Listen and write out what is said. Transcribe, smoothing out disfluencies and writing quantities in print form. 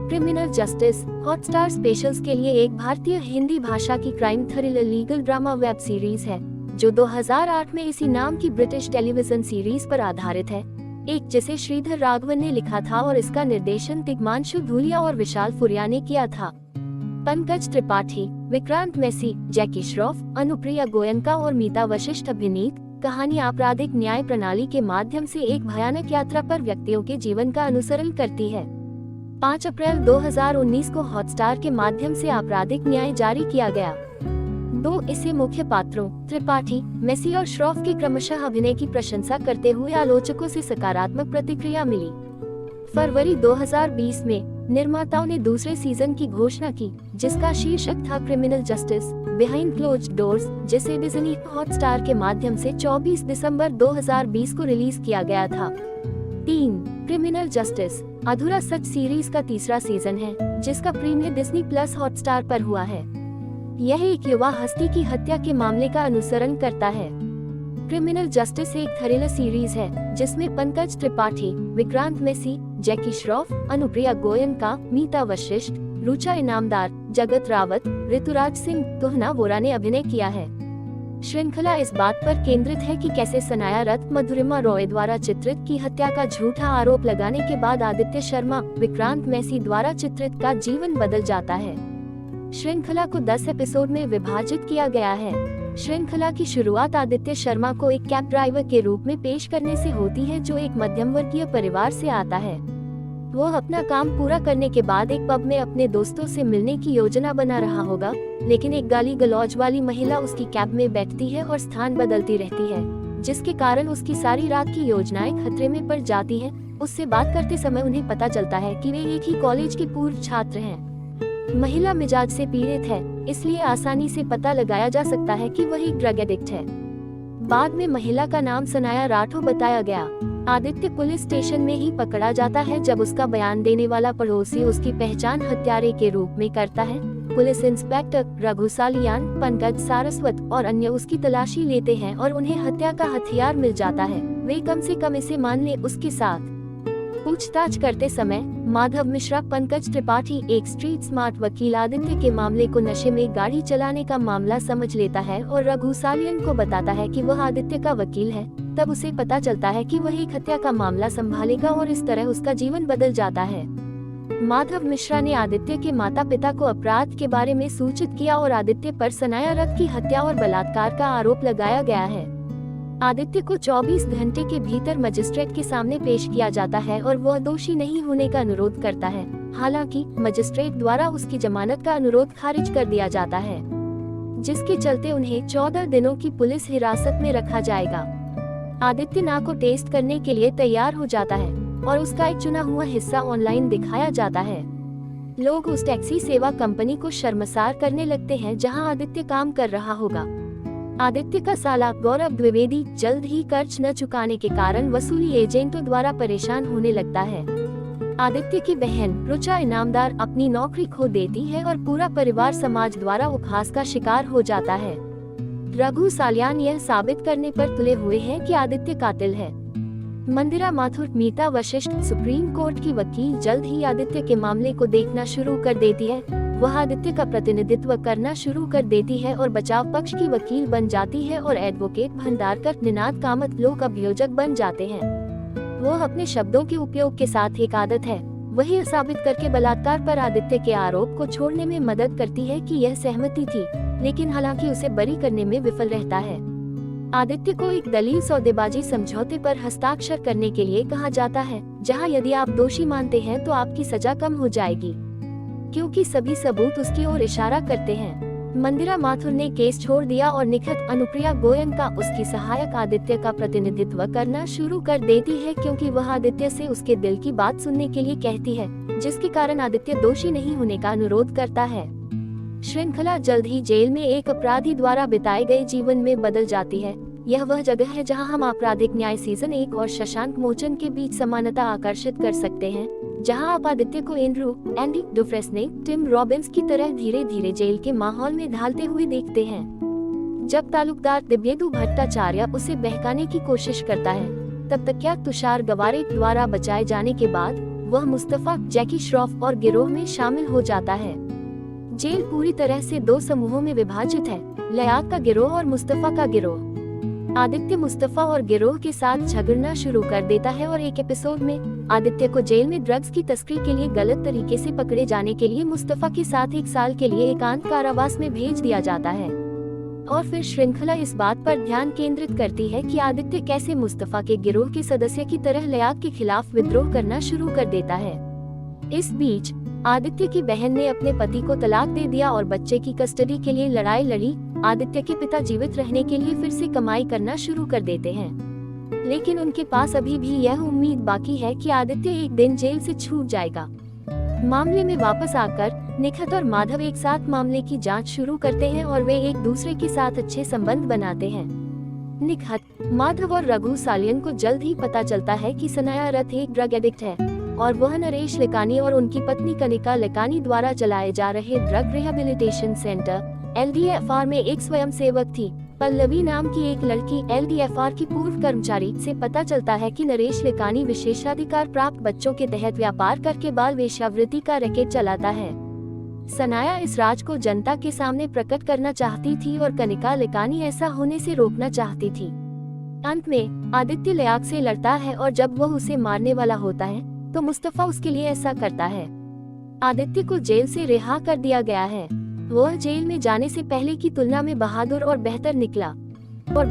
Criminal justice Hotstar specials के लिए एक भारतीय हिंदी भाषा की crime thriller legal drama web series है जो 2008 में इसी नाम की ब्रिटिश टेलीविजन सीरीज पर आधारित है, एक जिसे श्रीधर राघवन ने लिखा था और इसका निर्देशन तिग्मांशु धूलिया और विशाल फुरिया ने किया था। पंकज त्रिपाठी, विक्रांत मैसी, जैकी श्रॉफ, अनुप्रिया गोयनका और मीता वशिष्ठ अभिनीत कहानी आपराधिक न्याय प्रणाली के माध्यम से एक भयानक यात्रा पर व्यक्तियों के जीवन का अनुसरण करती है। 5 अप्रैल 2019 को हॉटस्टार के माध्यम से आपराधिक न्याय जारी किया गया। इसे मुख्य पात्रों त्रिपाठी, मेसी और श्रॉफ के क्रमशः अभिनय की प्रशंसा करते हुए आलोचकों से सकारात्मक प्रतिक्रिया मिली। फरवरी 2020 में निर्माताओं ने दूसरे सीजन की घोषणा की, जिसका शीर्षक था criminal justice behind closed doors, जिसे डिज्नी हॉटस्टार के माध्यम से 24 दिसंबर 2020 को रिलीज किया गया था। 3. क्रिमिनल जस्टिस अधूरा सच सीरीज का तीसरा सीजन है, जिसका प्रीमियर डिज्नी प्लस हॉटस्टार पर हुआ है। यह एक युवा हस्ती की हत्या के मामले का अनुसरण करता है। क्रिमिनल जस्टिस एक थ्रिलर सीरीज है जिसमें पंकज त्रिपाठी, विक्रांत मैसी, जैकी श्रॉफ, अनुप्रिया गोयनका, मीता वशिष्ठ, रुचा इनामदार, जगत रावत, ऋतुराज सिंह तोहना वोरा ने अभिनय किया है। श्रृंखला इस बात पर केंद्रित है कि कैसे सनाया रथ मधुरिमा रॉय द्वारा चित्रित की हत्या का झूठा आरोप लगाने के बाद आदित्य शर्मा, विक्रांत मैसी द्वारा चित्रित का जीवन बदल जाता है। श्रृंखला को 10 एपिसोड में विभाजित किया गया है। श्रृंखला की शुरुआत आदित्य शर्मा को एक कैब ड्राइवर के रूप में पेश करने से होती है, जो एक मध्यम वर्गीय परिवार से आता है। वो अपना काम पूरा करने के बाद एक पब में अपने दोस्तों से मिलने की योजना बना रहा होगा, लेकिन एक गाली गलौज वाली महिला उसकी कैब में बैठती है और स्थान बदलती रहती है, जिसके कारण उसकी सारी रात की योजनाएं खतरे में पड़ जाती हैं। उससे बात करते समय उन्हें पता चलता है कि वे एक ही कॉलेज के पूर्व छात्र हैं। महिला मिजाज से पीड़ित है, इसलिए आसानी से पता लगाया जा सकता है कि वह एक ड्रग एडिक्ट है। बाद में महिला का नाम सनाया राठौर बताया गया। आदित्य पुलिस स्टेशन में ही पकड़ा जाता है जब उसका बयान देने वाला पड़ोसी उसकी पहचान हत्यारे के रूप में करता है। पुलिस इंस्पेक्टर रघु सालियान, पंकज सारस्वत और अन्य उसकी तलाशी लेते हैं और उन्हें हत्या का हथियार मिल जाता है। वे कम से कम इसे मान ले। उसके साथ पूछताछ करते समय माधव मिश्रा, पंकज त्रिपाठी, एक स्ट्रीट स्मार्ट वकील, आदित्य के मामले को नशे में गाड़ी चलाने का मामला समझ लेता है और रघु सालियन को बताता है कि वह आदित्य का वकील है। तब उसे पता चलता है कि वह एक हत्या का मामला संभालेगा और इस तरह उसका जीवन बदल जाता है। माधव मिश्रा ने आदित्य के माता पिता को अपराध के बारे में सूचित किया और आदित्य पर सनाया रथ की हत्या और बलात्कार का आरोप लगाया गया है। आदित्य को 24 घंटे के भीतर मजिस्ट्रेट के सामने पेश किया जाता है और वह दोषी नहीं होने का अनुरोध करता है। हालांकि मजिस्ट्रेट द्वारा उसकी जमानत का अनुरोध खारिज कर दिया जाता है, जिसके चलते उन्हें 14 दिनों की पुलिस हिरासत में रखा जाएगा। आदित्य नाक को टेस्ट करने के लिए तैयार हो जाता है और उसका एक चुना हुआ हिस्सा ऑनलाइन दिखाया जाता है। लोग उस टैक्सी सेवा कंपनी को शर्मसार करने लगते हैं जहां आदित्य काम कर रहा होगा। आदित्य का साला गौरव द्विवेदी जल्द ही कर्ज न चुकाने के कारण वसूली एजेंटों द्वारा परेशान होने लगता है। आदित्य की बहन रुचा इनामदार अपनी नौकरी खो देती है और पूरा परिवार समाज द्वारा उपहास का शिकार हो जाता है। रघु सालियान यह साबित करने पर तुले हुए हैं कि आदित्य कातिल है। मंदिरा माथुर, मीता वशिष्ठ, सुप्रीम कोर्ट की वकील, जल्द ही आदित्य के मामले को देखना शुरू कर देती है। वह आदित्य का प्रतिनिधित्व करना शुरू कर देती है और बचाव पक्ष की वकील बन जाती है और एडवोकेट भंडारकर निनाद कामत लोक अभियोजक बन जाते हैं। वह अपने शब्दों के उपयोग के साथ एक आदत है, वही साबित करके बलात्कार पर आदित्य के आरोप को छोड़ने में मदद करती है कि यह सहमति थी, लेकिन हालांकि उसे बरी करने में विफल रहता है। आदित्य को एक दलील सौदेबाजी समझौते पर हस्ताक्षर करने के लिए कहा जाता है, जहां यदि आप दोषी मानते हैं तो आपकी सजा कम हो जाएगी, क्योंकि सभी सबूत उसकी ओर इशारा करते हैं। मंदिरा माथुर ने केस छोड़ दिया और निखत अनुप्रिया गोयनका उसकी सहायक आदित्य का प्रतिनिधित्व करना शुरू कर देती है, क्योंकि वह आदित्य से उसके दिल की बात सुनने के लिए कहती है, जिसके कारण आदित्य दोषी नहीं होने का अनुरोध करता है। श्रृंखला जल्द ही जेल में एक अपराधी द्वारा बिताए गए जीवन में बदल जाती है। यह वह जगह है जहां हम आपराधिक न्याय सीजन 1 और शशांक मोचन के बीच समानता आकर्षित कर सकते हैं, जहां आप आदित्य को एंडी डुफ्रेस्ने, टिम रॉबिन्स की तरह धीरे धीरे जेल के माहौल में ढालते हुए देखते हैं। जब तालुकदार दिव्येदु भट्टाचार्य उसे बहकाने की कोशिश करता है, तब तक क्या तुषार गवारे द्वारा बचाए जाने के बाद वह मुस्तफा, जैकी श्रॉफ और गिरोह में शामिल हो जाता है। जेल पूरी तरह से 2 समूहों में विभाजित है, लयाक का गिरोह और मुस्तफा का गिरोह। आदित्य मुस्तफा और गिरोह के साथ झगड़ना शुरू कर देता है और एक एपिसोड में आदित्य को जेल में ड्रग्स की तस्करी के लिए गलत तरीके से पकड़े जाने के लिए मुस्तफा के साथ 1 साल के लिए एकांत कारावास में भेज दिया जाता है। और फिर श्रृंखला इस बात पर ध्यान केंद्रित करती है कि आदित्य कैसे मुस्तफा के गिरोह के सदस्य की तरह लयाक के खिलाफ विद्रोह करना शुरू कर देता है। इस बीच आदित्य की बहन ने अपने पति को तलाक दे दिया और बच्चे की कस्टडी के लिए लड़ाई लड़ी। आदित्य के पिता जीवित रहने के लिए फिर से कमाई करना शुरू कर देते हैं, लेकिन उनके पास अभी भी यह उम्मीद बाकी है कि आदित्य एक दिन जेल से छूट जाएगा। मामले में वापस आकर निखत और माधव एक साथ मामले की जांच शुरू करते हैं और वे एक दूसरे के साथ अच्छे संबंध बनाते हैं। निखत, माधव और रघु सालियन को जल्द ही पता चलता है कि सनाया रथ एक ड्रग एडिक्ट है और वह नरेश लेकानी और उनकी पत्नी कनिका लेकानी द्वारा चलाए जा रहे ड्रग रिहेबिलिटेशन सेंटर LDFR में एक स्वयंसेवक थी। पल्लवी नाम की एक लड़की LDFR की पूर्व कर्मचारी से पता चलता है कि नरेश लेकानी विशेषाधिकार प्राप्त बच्चों के तहत व्यापार करके बाल वेश्यावृत्ति का रैकेट चलाता है। सनाया इस राज को जनता के सामने प्रकट करना चाहती थी और कनिका लेकानी ऐसा होने से रोकना चाहती थी। अंत में आदित्य लयाक से लड़ता है और जब वह उसे मारने वाला होता है तो मुस्तफा उसके लिए ऐसा करता है। आदित्य को जेल से रिहा कर दिया गया है। वह जेल में जाने से पहले की तुलना में बहादुर और बेहतर निकला और